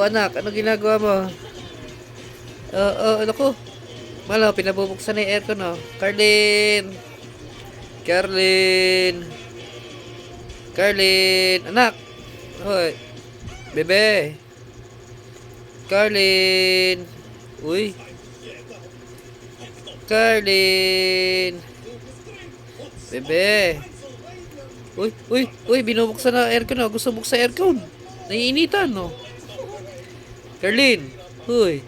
anak, ano ginagawa mo? Ano ko? Malo, pinabubuksan na yung aircon, oh. Carlin! Carlin! Carlin! Anak! Hoy! Bebe! Carlin! Uy! Carlin! Bebe! Uy! Binubuksan na aircon, oh. Gusto buksan aircon. Naiinitan, no? Carlin! Uy!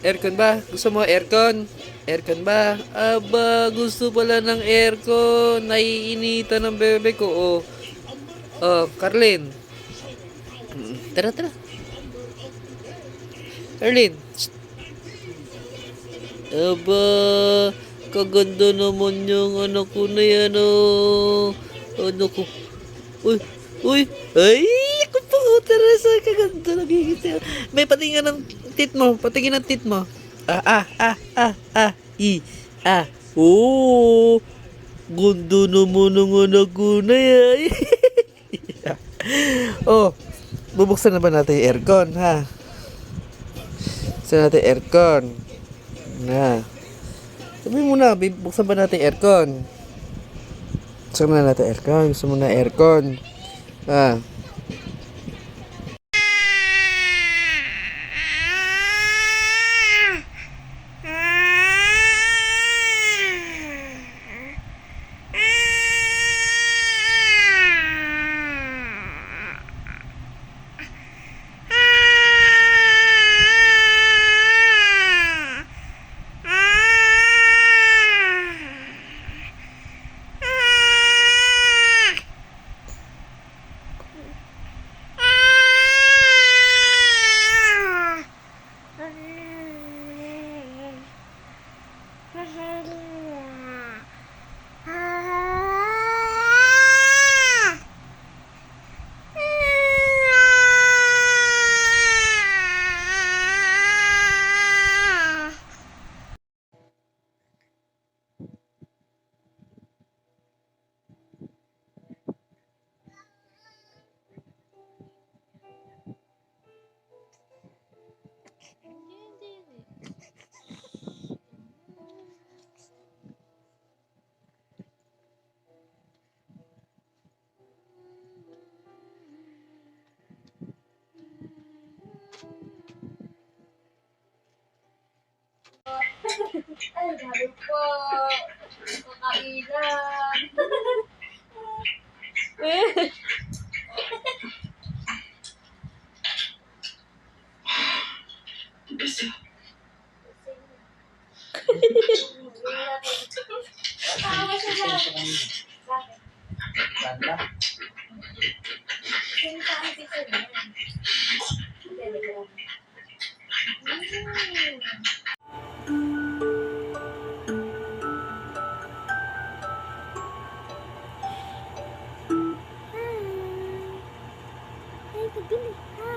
Aircon ba? Gusto mo aircon? Aircon ba? Aba, gusto pala ng aircon. Naiinitan ng bebe ko. Carlin. Tara. Carlin. Shh. Aba, kaganda naman yung anak ko na yan, oh. Ano ko? Uy, uy. Ay, ako po. Tara, sa kaganda. Nagigit. May patingin ng tit mo. Patingin ng tit mo. I, oh, ganda naman ng anak ko na yan. Oh, bubuksan na ba natin yung aircon, ha? Buksan natin yung aircon. Na. Sabi mo na, buksan ba natin yung aircon? Buksan na natin aircon. Gusto mo na aircon. Ah. Ay, sabi po. Kakailan. Tawa siya sa akin. Sino sa akin picture niya? Telegram. Ay, pagdili. Hi.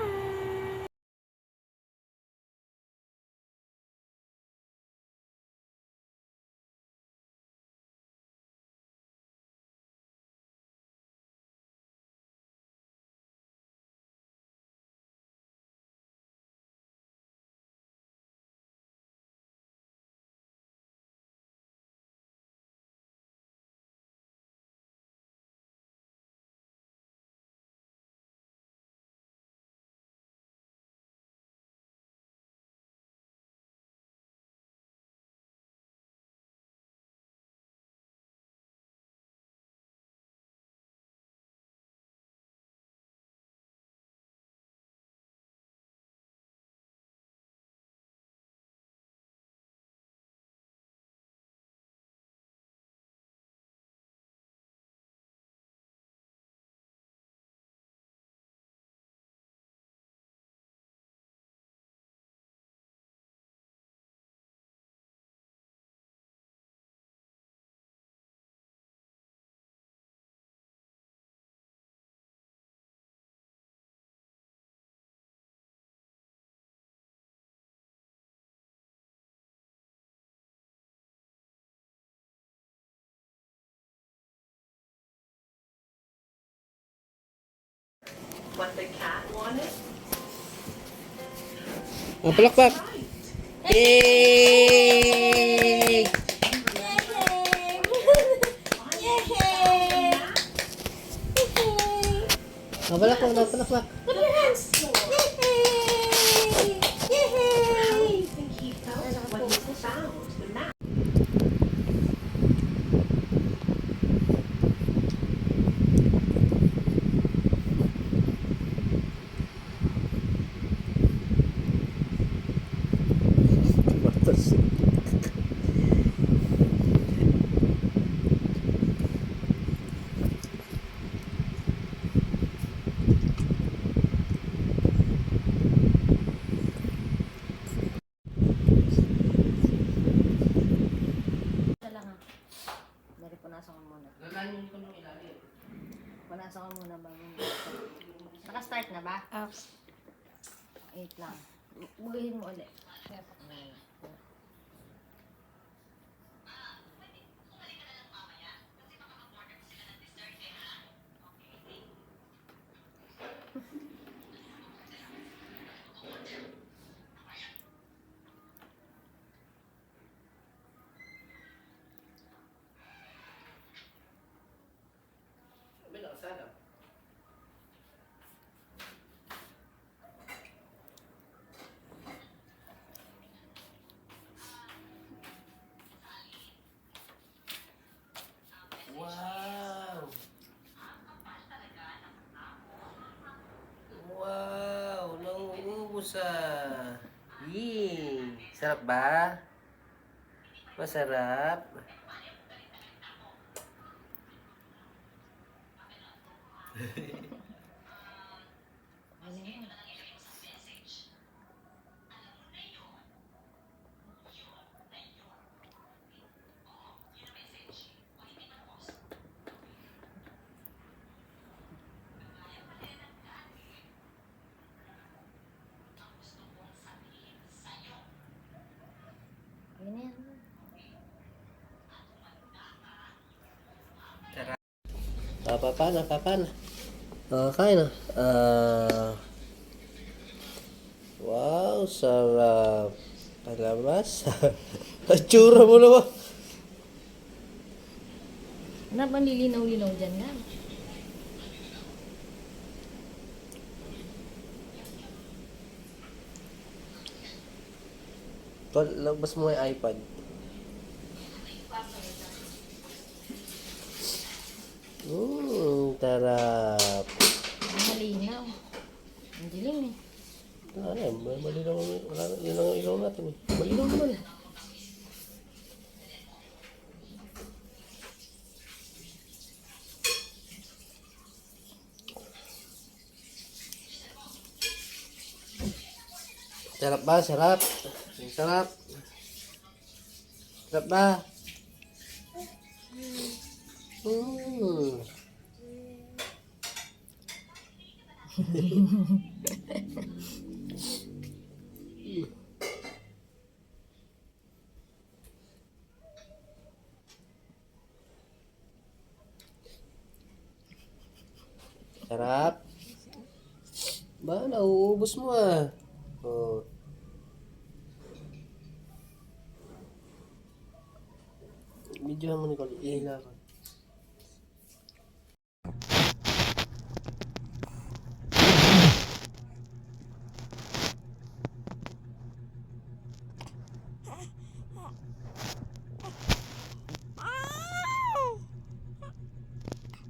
What the cat wanted? Oh, palakpak. Yay! Oh, palakpak daw, palakpak. Put your hands! Yay! Yay! Batas. lang ha. Dari punasan ko muna. Lalanin ko ng ilalim. Punasan ko muna bago. Naka-start na ba? Wait lang. Bugayin mo ulit. Sabi na, sana. Wow! Wow! Nauubos ah! Yee! Sarap ba? Masarap? Ano yun? Ano yan? Sarap. Papan. Kain na. Wow, sarap. Palabas. Tsura mo naman. Ano ba nilinaw-linaw dyan nga? Labas mo yung iPad. Tarap. Malinaw. Ang dilim eh. Malinaw. Yun ang ilaw natin eh. Malinaw naman. Sarap ba? Sarap. Sarap. Sarap ba? Sarap. Ba, nauubos mo ah. Oh. Medyo mo ni Cole. Ihila ka.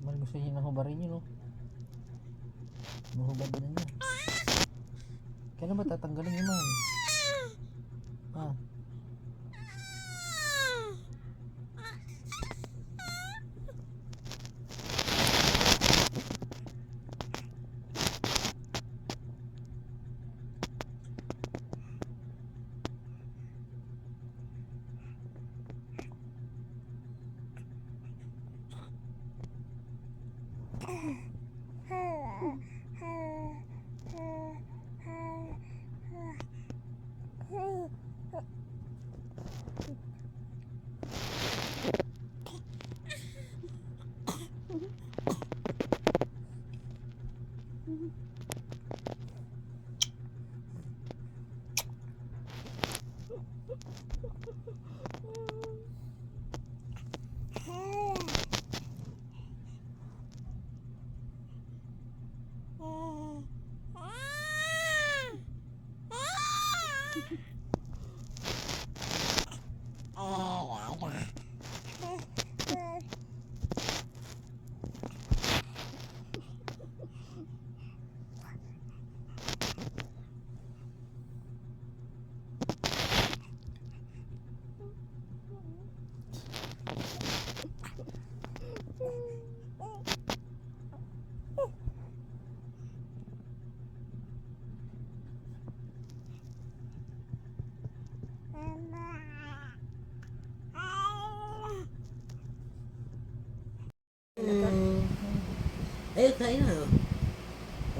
Mal gusto niya nang hubarin yun, no? Mahubad ba niya? Kailan ba tatanggalin yun, man? Ha? Kain na, oh.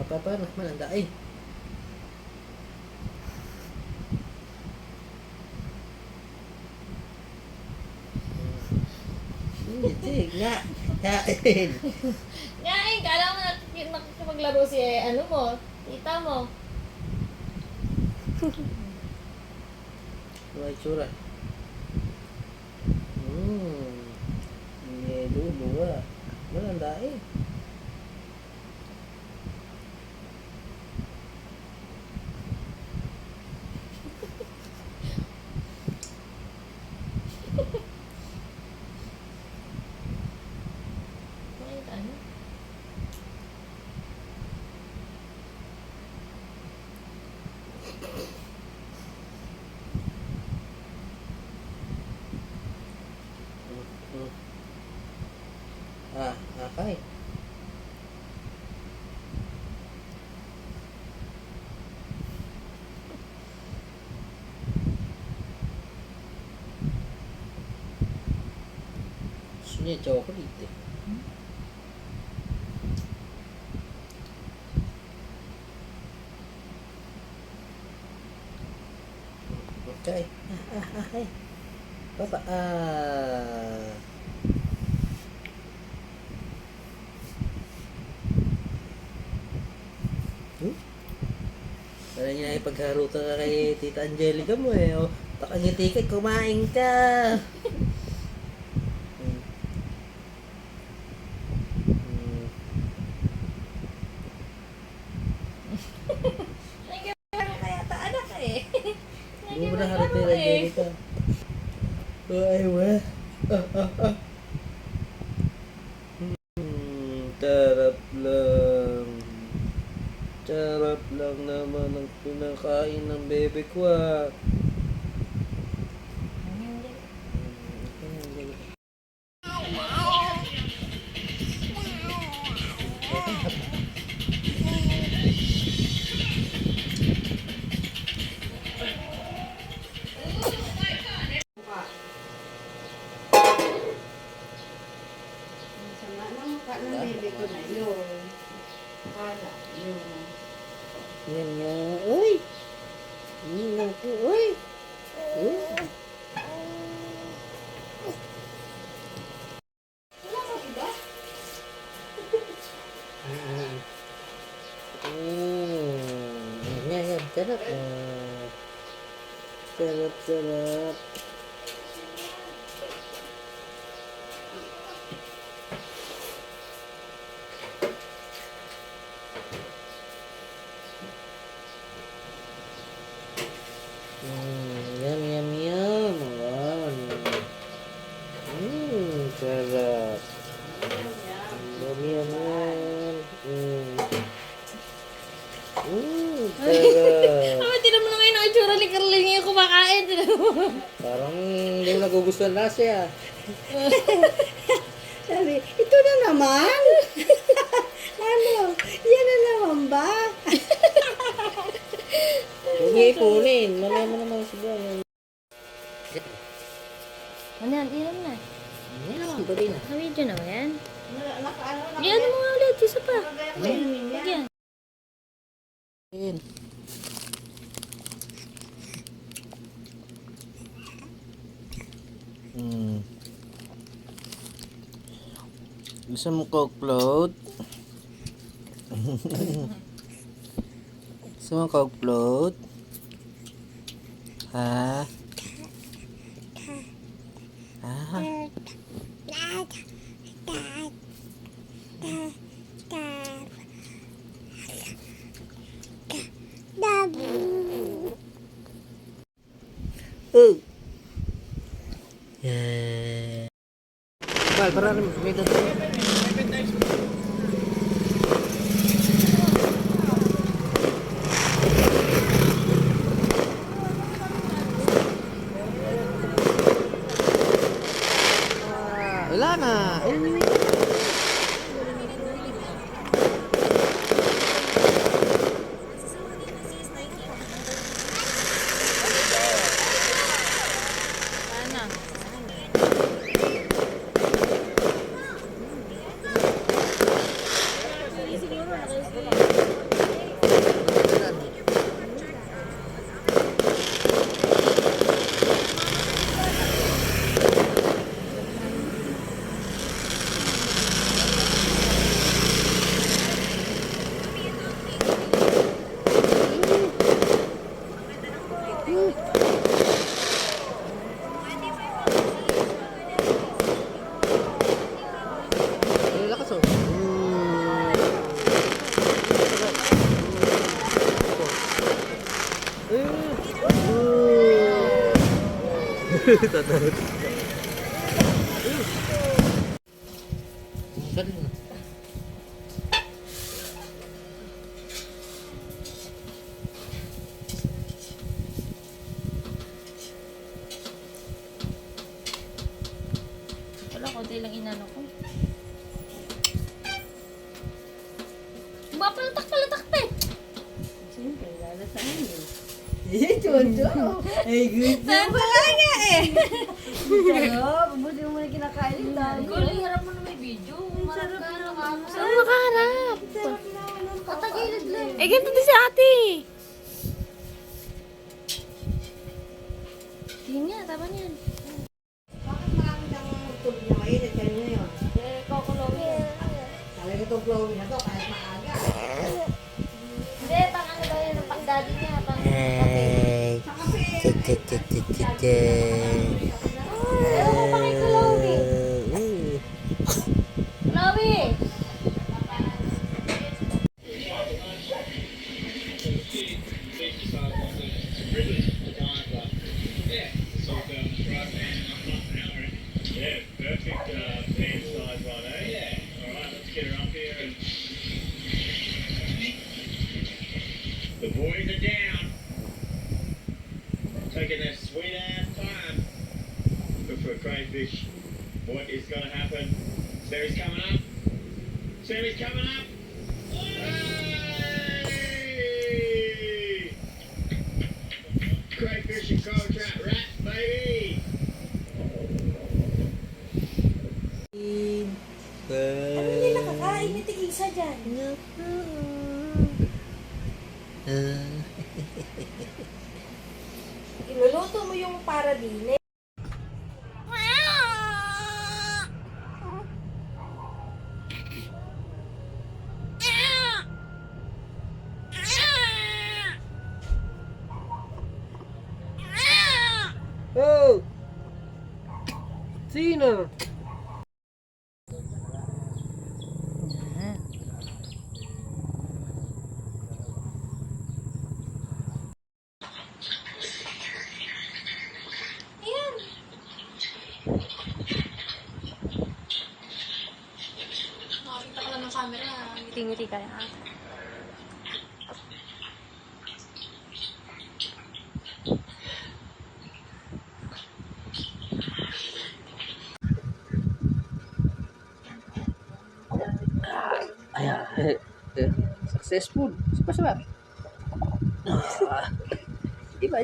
Papa, naman, ang daing. Sige nga. Kain. Ngayon, kala mo makikipaglaro si ano mo, tita mo. Ano ay tsura? Yelo, luwa. Walang daing. Ngayon, ano? Kain. Gusto niya chocolate eh. Okay. Papa, Parang niya ipagharutan ka kay Tita Angelica mo eh. O, takangiti ka, kumain ka. Kaya ta anak eh. Hindi mo na harap ni Angelica. Ay, weh. Tarap lang. Sarap lang naman ang pinakain ng bebe ko ah. Sama na mukha ng baby ko na yun. Kala yun. Yan nga. Uy! Yan naku. Uy! Uy! Wala ka diba? Yan, yan. Sarap. Sarap, sarap. Yum, yum, yum. Wow. Sarap. Yum, yum, yum. Sarap. Tinan mo na ngayon ang itsura ni Carlin yung kumakain. Parang hindi mo nagugustuhan na siya. Sabi, ito na naman. Ano? Yan na naman ba? Huwag niya ipunin. Malay mo naman siya. Ano yan? Ilan na? Yan naman, pwede na. Sa video na ba yan? Nakaano na. Yan mo nga ulit. Isa pa. Yan. Yan. Gusto mo Coke float? Gusto mo Coke float? Ha? Ha? Oh. Yeah. Para may wala na. Tatarot. Galing na. Wala, konti lang inano ko. Palatak pa eh. Siyempre, lalasahan yun. Chocho. Ay, good. Wala nga eh. Sarap. Mabuti mo muna kinakain yung dami. Gulo, harap mo na may video. Marap ka, nakakasama. Saan makaharap? Sarap na ano. Katagilid lang. Eh, ganito din si ate. Yun nga, tama niyan. Bakit marami ng tubig na mainit kayo ngayon? Eh, kukulawin. Talaga itong flowing na to kahit maaga. Hindi, pang ano daw yun, pang daddy niya, pang Sa kape. Pero kung pang ikulawi. Kulawi! Yeah, perfect fan size right, eh? Yeah. All right, let's get her up here. And... The boys are down. Taking their sweet ass time. But for a crayfish, what is going to happen? Sammy's coming up. Sammy's coming up. Hey! Crayfish and cold trout rats, baby. Ano Hindi nakakain ni Tigisa dyan. Iluluto mo yung para dili. Oh! Sino? Nakakita ka lang ng camera. Ngiti-ngiti ka na. Ayan. Successful. Siapa? Iba.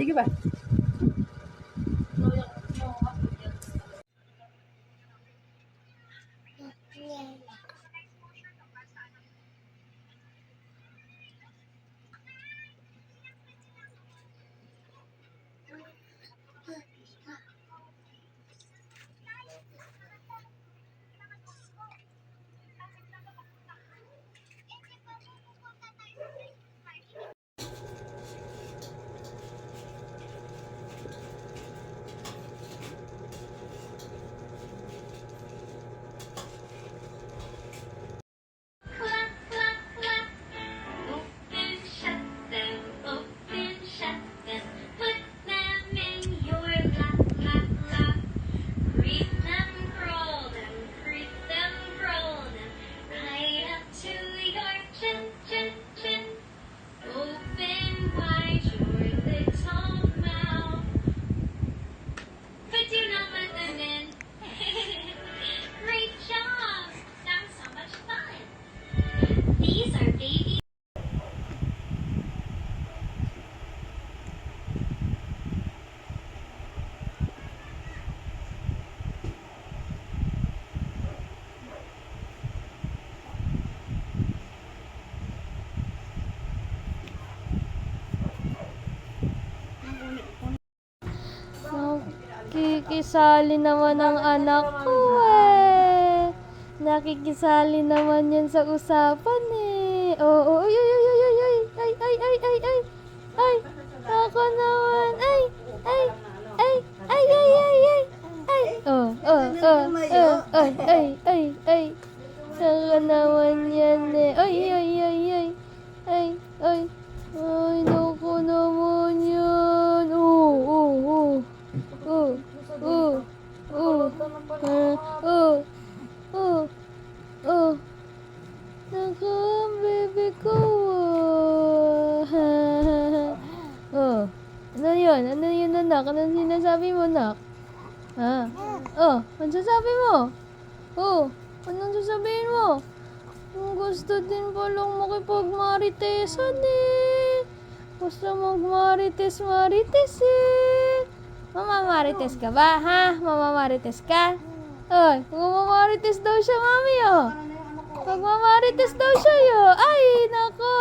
Nakikisali naman ang anak ko eh. Nakikisali naman yan sa usapan eh. Oo, ay, ay, ay, ay, ay, ay, ay, ay, ay, ay, ay, ay, ako naman, ay, ay, ay, ay, ay, ay, ay, ay, ay, ay, ay, ako naman yan eh. Ay, ay, ay, ay, ay, ay, ay, naku naman yan. Ano yun? Ano yun, anak? Ano sinasabi mo, anak? Ha? Oh, ano sasabi mo? Oh, anong sasabihin mo? Ang gusto din palang makipagmaritesan eh. Gusto magmarites-marites eh. Mamamarites ka ba, ha? Mamamarites ka? Oy, mamamarites daw siya, mami, oh. Magmamarites daw siya, yo. Ay, nako.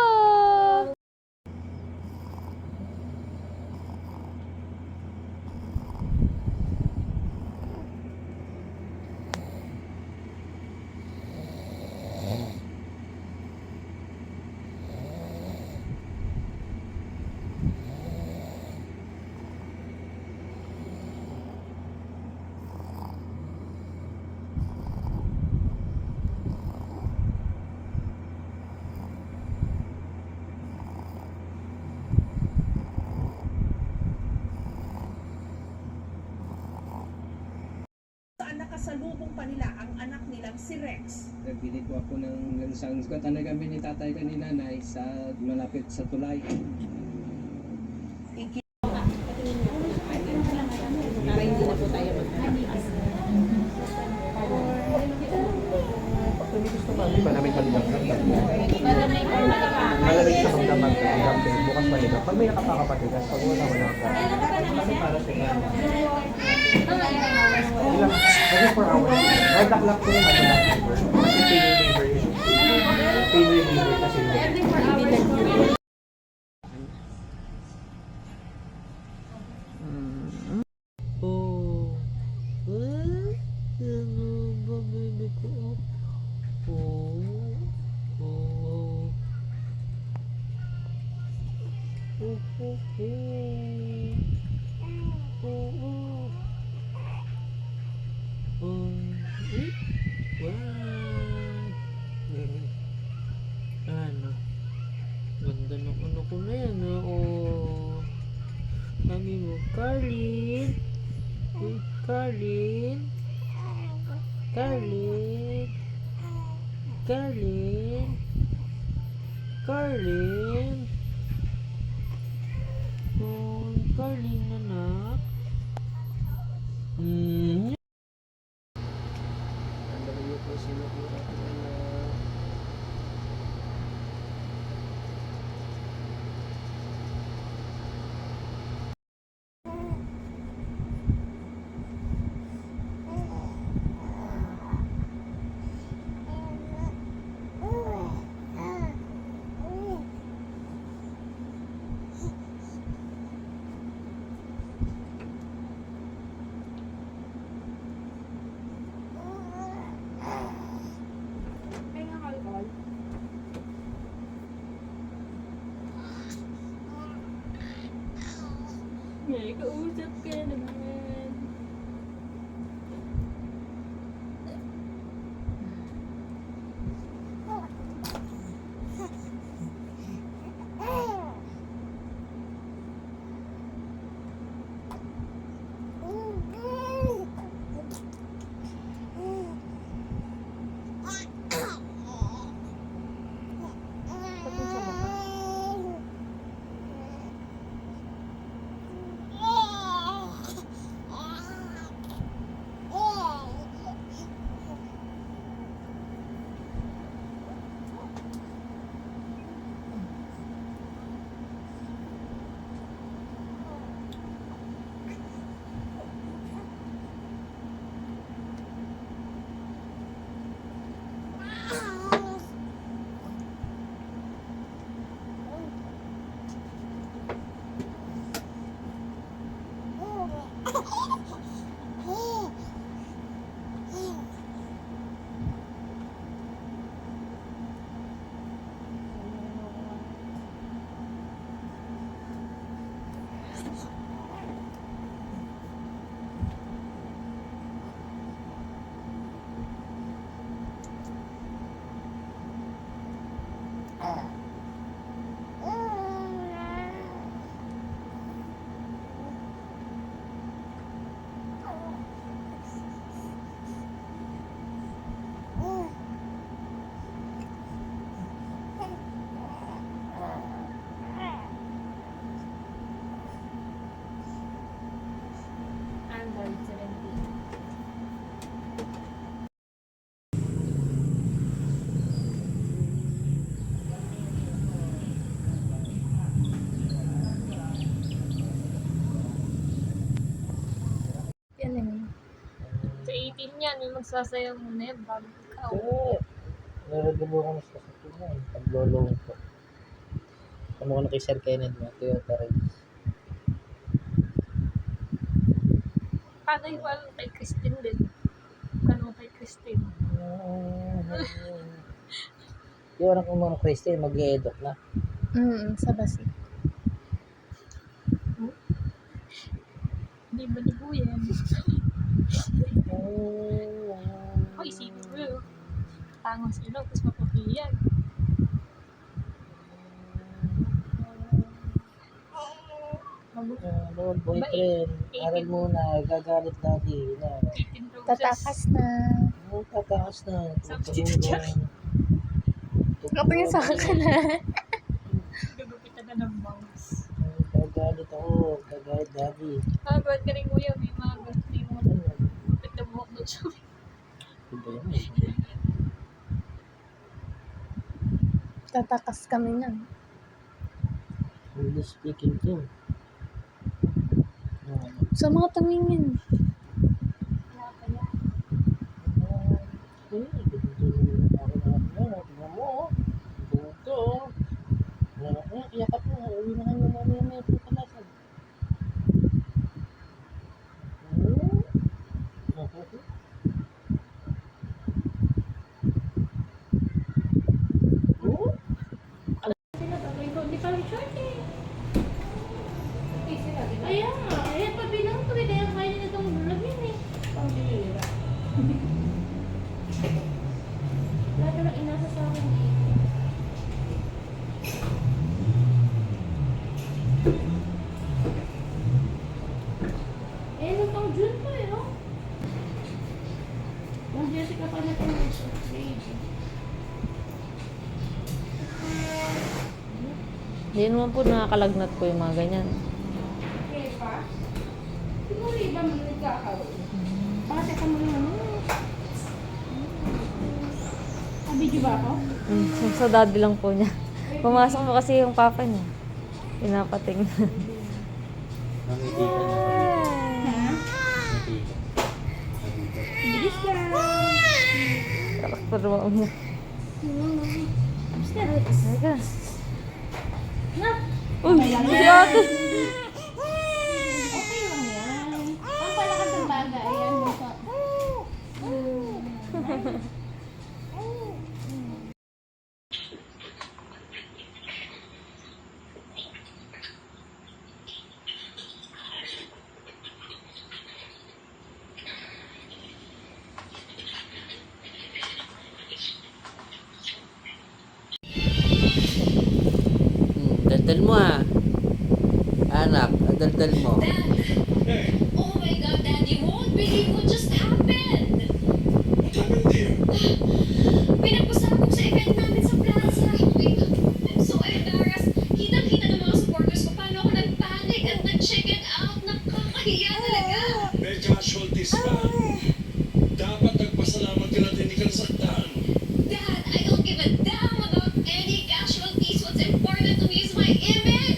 Nakasalubong pa nila ang anak nilang si Rex. Nagbili ko ako ng lansang na gamit ni tatay ka ni nanay sa malapit sa tulay. Di ba namin paligang malamig sa magdamag hanggang bukas paligang. Pag may nakapakapatigas, pag wala ka. Kasi para sa ilan. Ilang, kasi 4 hours. Red o'clock ko yung madalang labor. Kasi pain reliever yun. Pain reliever kasi yun. Oh. Ano ba, baby ko? Oh. Oh. Oh, oh, oh. Oh, oh. Wow. Ano? Ganda ng ano ko na yan, ha? Oh. Sabi mo, Carlin. Uy, Carlin. Carlin. Carlin. Carlin. Oh, Carlin, anak. Ang dami ko sinubura ko na. May kausap ka naman. 18 yan, may magsasayaw muna yan bago ikaw. Naragulo ko na sa sakit na eh. Paglolong ko. Ano ko na kay Sir Kenneth mo, Toyota Race. Paano yung alam kay Christine din? Paano kay Christine? Yung anak ko mga Christian, mag-i-edok na. Sa basi. Hindi ba ni Buyan? Oh, isipin mo yun. Tangos ilaw, tapos mapupiyan. Lord, boyfriend, aral muna, gagalit daddy. Na. 18 roses. Tatakas na. Tatakas na. Katingin sa akin na. Gugupitan na ng bangs. Gagalit ako, gagalit daddy. Ba't ka rin kuya, may mga gusto mo. Gupit na buhok doon siya. Iba yan. Tatakas kami na. English speaking too. Sa mga tumingin. Yakap mo, uwi na kayo mamaya may pagkalasan. Ayan nga, ayan pabilang ko rin, kaya kaya na itong vlog yun eh. Pambihira. Lahat na lang inasa sa akin dito. Eh, ano pang June pa eh, oh. Ang Jessica pa natin yung baby. Hindi naman po nakakalagnat po yung mga ganyan. Okay pa? Siguro iba mo nagkakaroon. Bakit ka mo naman? Video ba ako? Sa daddy lang po niya. Pumasok mo kasi yung papa niya. Pinapating. Mangiti ka na. Bilis lang. Karakter mo niya. Upstairs. Teka. Na. Uy, si ate. Okay lang yan. Ang palakas ng baga. Ayan. Daldal mo ah. Anak, daldal mo. Oh my God, Dad, you won't believe what just happened. What happened there? Pinagpasabog sa event namin sa plaza. Wait, I'm so embarrassed. Kitang-kita ng mga supporters ko paano ako nag-panic at nag-chicken out. Nakakahiya talaga. May casualties pa. Dapat nagpasalamat ka natin, hindi ka nasaktan. Dad, I don't give a damn about any casualties. What's important to me is my image.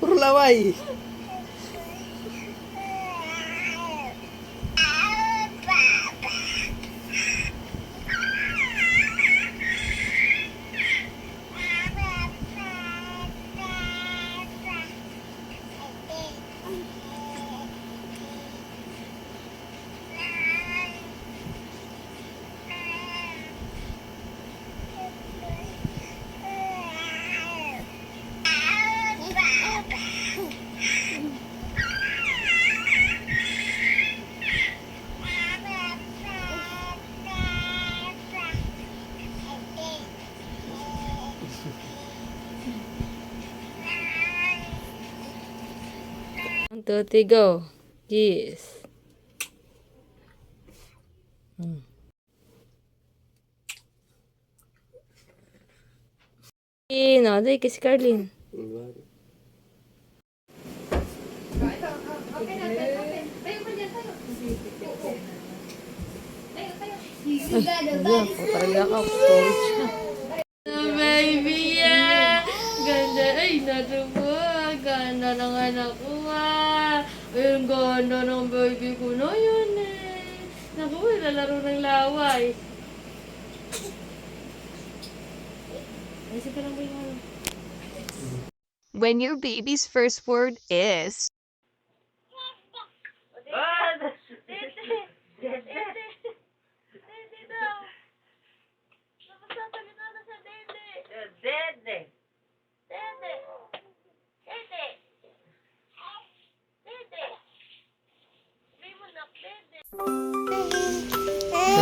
Puro laway. 2, 3, go. Kiss. No, dahil kiss Carlin. Wala, talaga ako. Storage na. Baby, yeah! Ganda, ay, natubo. Ganda ng anak ko, ah. Ay, ang ganda ng baby ko na yun, eh. Naku, lalaro ng laway. Ay, sige lang ba yung When your baby's first word is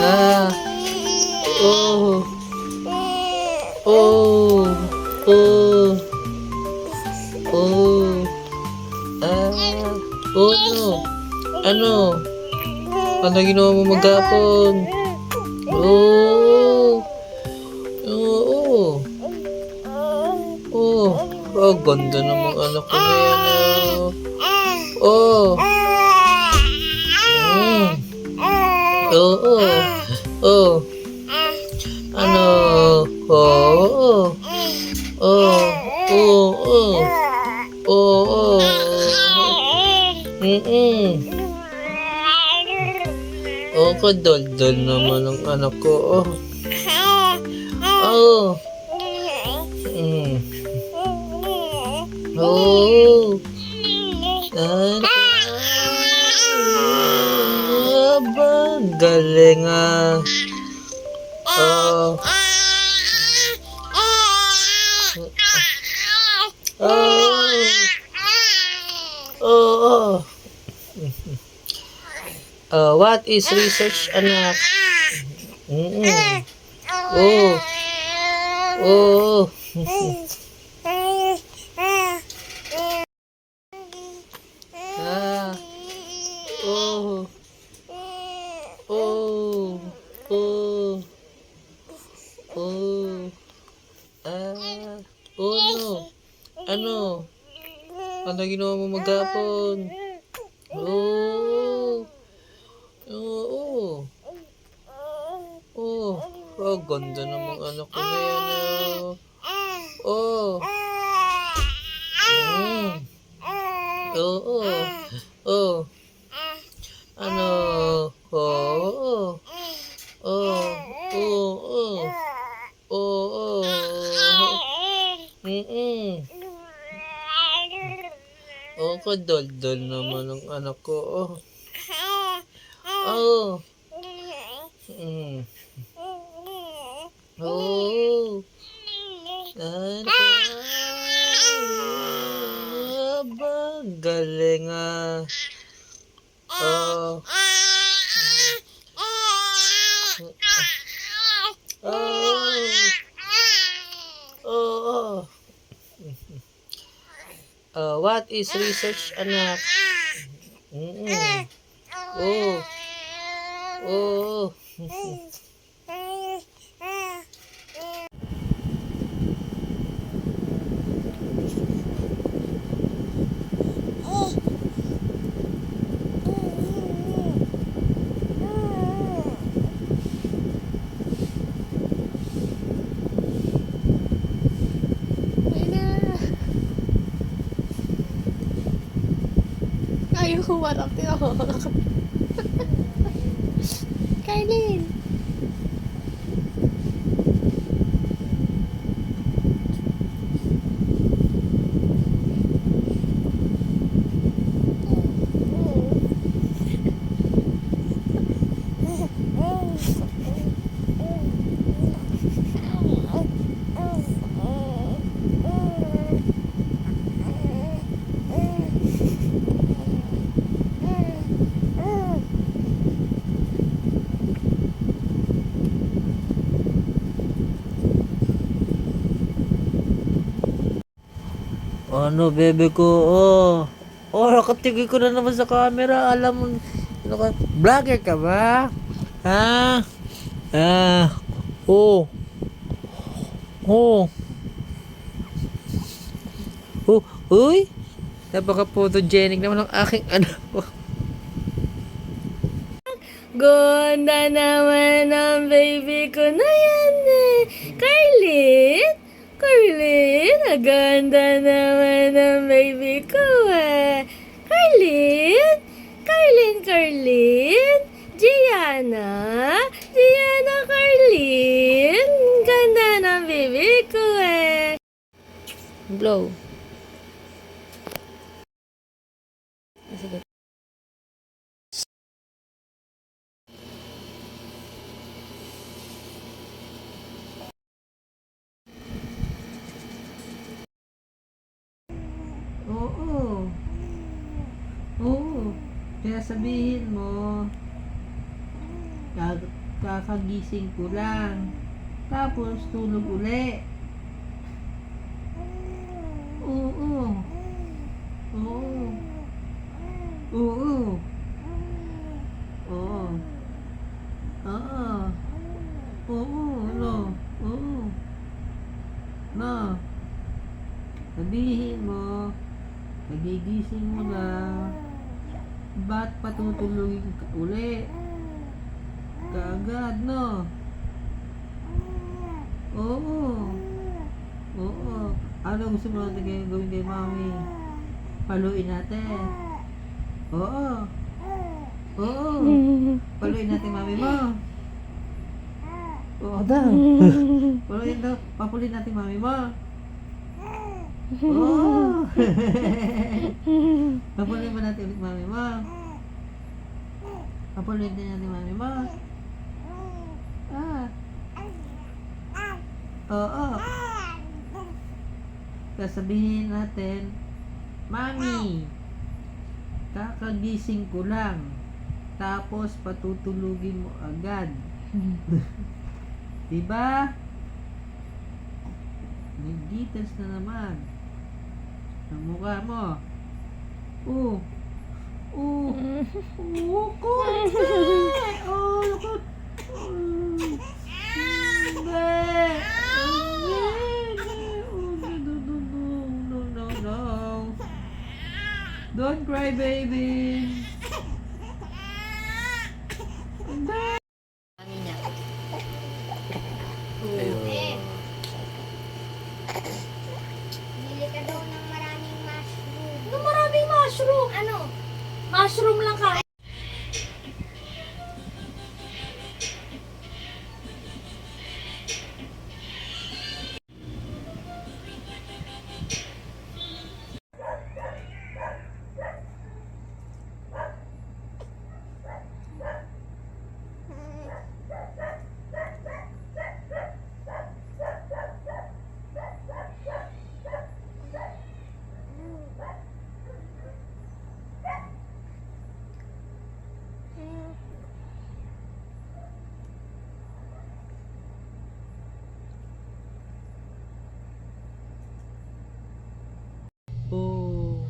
Ah. Oh. Oh. Oh. Oh. Ah. Oh no. Ano? Ano ginawa mo maghapon? Oh. Oo. Oh. Oh, ganda namang anak ko na yan. Oh. Oo. Oh. Ano? Oo. Oh. Oo. Oo. Oh, kadaldal naman ang anak ko. Oh. Oh. Oh. Galing ah. Oh. Oh. Oh. What is research, anak? Oh. Oh. Ah. Oh. Oh. Oh. Oh. Ah. Oh no. Ano? Ano ginawa mo maghapon? Oh. Oo. Oh. Oh, ganda namang anak ko na yan. Oh. Oo. Oh. Ano? Oo. Oh. Oo. Oo. Oh, kadaldal naman ang anak ko. Oh. Oh. Oh. Galing ah. Oh. Oh. Oh. What is research, anak? Oh. Oh. Ayaw humarap yun. Carlin! Ano, bebe ko? Oh. Oh, nakatigil ko na naman sa camera. Alam mo, vlogger ka ba? Ha? Oh. Oh. Oh, uy. Napaka-photogenic naman ang aking anak. Ganda naman ang baby ko na yan eh. Carlin? Carlin? Ang ganda naman ang baby ko eh. Carlin? Carlin, Carlin? Gianna? Gianna, Carlin? Ang ganda ng baby ko eh. Blow. Sige. Oo. Oo. Kaya sabihin mo, kakagising ko lang. Tapos tulog uli. Oo. Oo. Oo. Oo. Oo. Oo. Ano? Oo. Na. Sabihin mo, nagigising mo na, ba't patutulogin ka uli? Kaagad, no? Oo. Oo. Ano gusto mo natin gawin kay mami? Paluin natin. Oo. Oo. Paluin natin mami mo. Oo daw. Paluin daw. Papulin natin mami mo. Oh! Papulin ba natin ulit mami mo? Papulin din natin mami mo? Ah. Oo. Sasabihin natin, Mami, kakagising ko lang. Tapos patutulugin mo agad. Diba? Nag-details na naman. Ang mukha mo. Oh. Oh. Oh, konti. Oh, look. No. Don't cry, baby. Bili ka daw ng maraming mushroom. Ano maraming mushroom? Ano? Mushroom lang ka. Oh.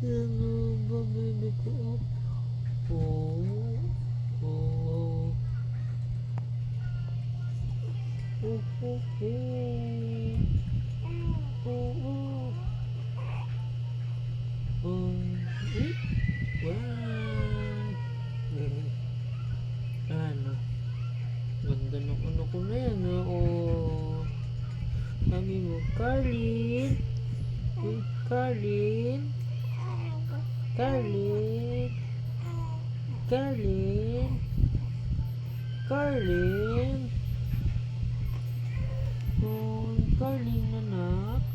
Ano ba, baby ko? Oh. Oh. Oh, oh, oh. Oh, oh. Wow. Ano? Ganda ng ano ko na yan, oh. Sabi mo, Carlin. Carlin. Carlin. Carlin. Carlin. Oh, Carlin, anak.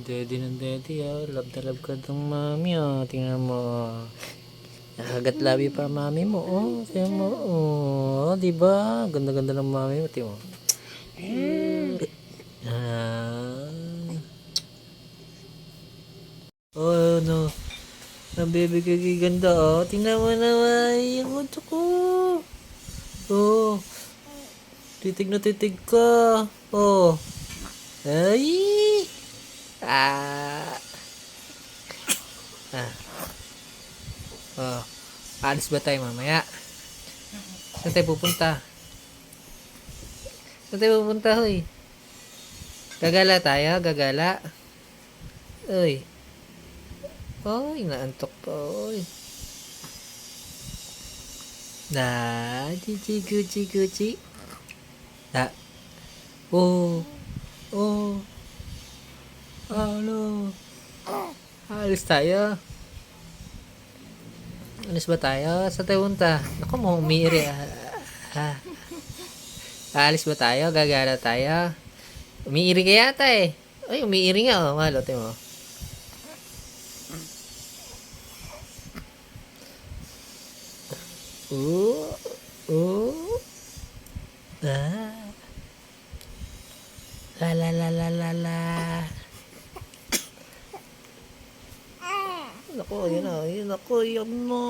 Daddy ng daddy, love na love ka ng mami, tingnan mo. Nakagat labi pa mami mo, tingnan mo, diba? Ganda-ganda ng mami mo, tingnan mo. Oh, no. Ang baby ko ganda, oh. Tingnan mo naman. Yung gusto ko. Oh. Titig na titig ka. Oh. Ay. Ah. Ah. Oh. Alis ba tayo mamaya? Saan tayo pupunta? Saan tayo pupunta, hoy? Gagala tayo? Gagala? Uy. Uy, naantok pa, uy. Na, chichi, guchi, guchi. Na. Oh. Oh. Ano? Alis tayo. Alis ba tayo? Saan tayo punta? Naku mo, umiiri. Alis ba tayo? Gagala tayo? Umiiri ka yata eh. Ay, umiiri nga oh. Malote mo. Ah. La la la la la la. Nako, yun na. Yun ako, yun mo.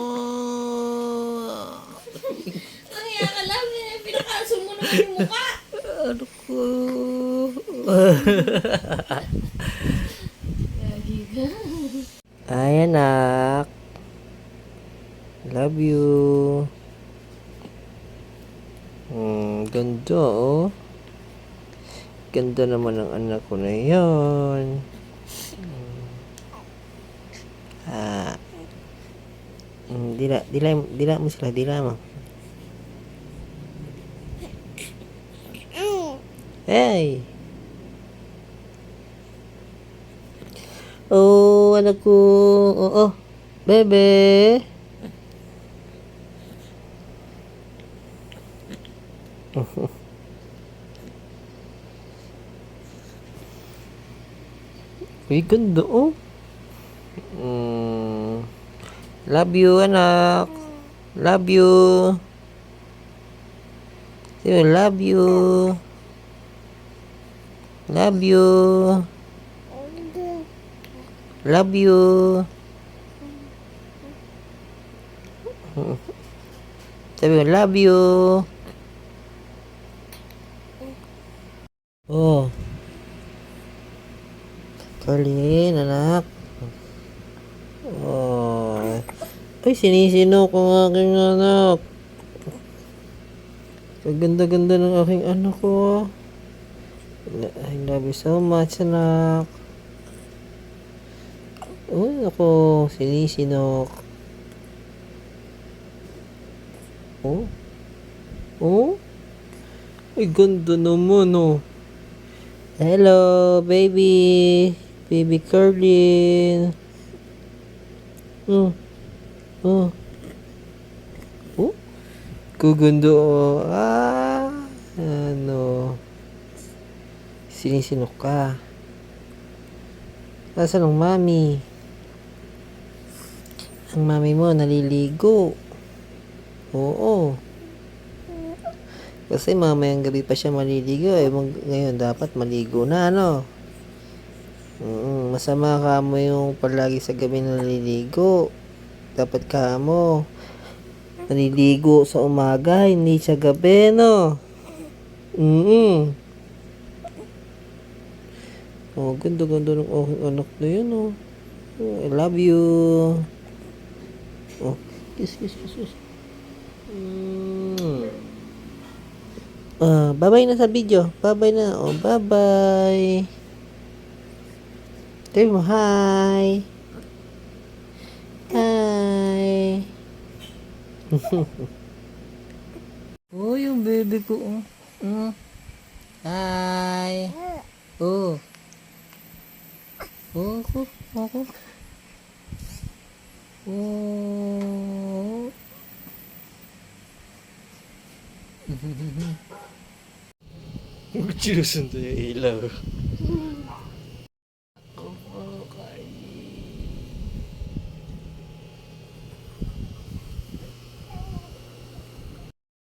Ay, akala mo yan. Pinakaso mo naman yung mukha. Ano ko? Gagi ka. Ay, anak. Love you. Ganda, oh. Ganda naman ng anak ko na yan. Dila mo sila, dila mo. Hey! Oh, anak ko. Oo. Bebe. Uy, ganda, oh. Love you, anak. Love you. Say, love you. Love you. Love you. Sabi ko, love you. Oh. Kalin, anak. Oh. Ay, sinisino ko ang aking anak. Kaganda-ganda ng aking anak ko. I love you so much, anak. Uy, ako, sinisinok. Oh? Oh? Ay, ganda naman, oh. Hello, baby. Baby Carlin. Oh. Oh. Oh? Kaganda, oh. Ah. Ano? Sinisinok ka. Nasaan ang mami? Ang mami mo naliligo. Oo. Kasi mamayang gabi pa siya maliligo eh. Ngayon dapat maligo na, ano? Masama ka mo yung palagi sa gabi naliligo. Dapat ka mo naliligo sa umaga, hindi sa gabi, no? Oh, ganda-ganda ng aking anak na yun, oh. Oh, I love you. Oh, kiss. Bye-bye na sa video. Bye-bye na. Oh, bye-bye. Sabi mo, hi. Hi. Oh, yung baby ko, oh. Hi. Oh. Ako. Oh. Sinusunod yung ilaw.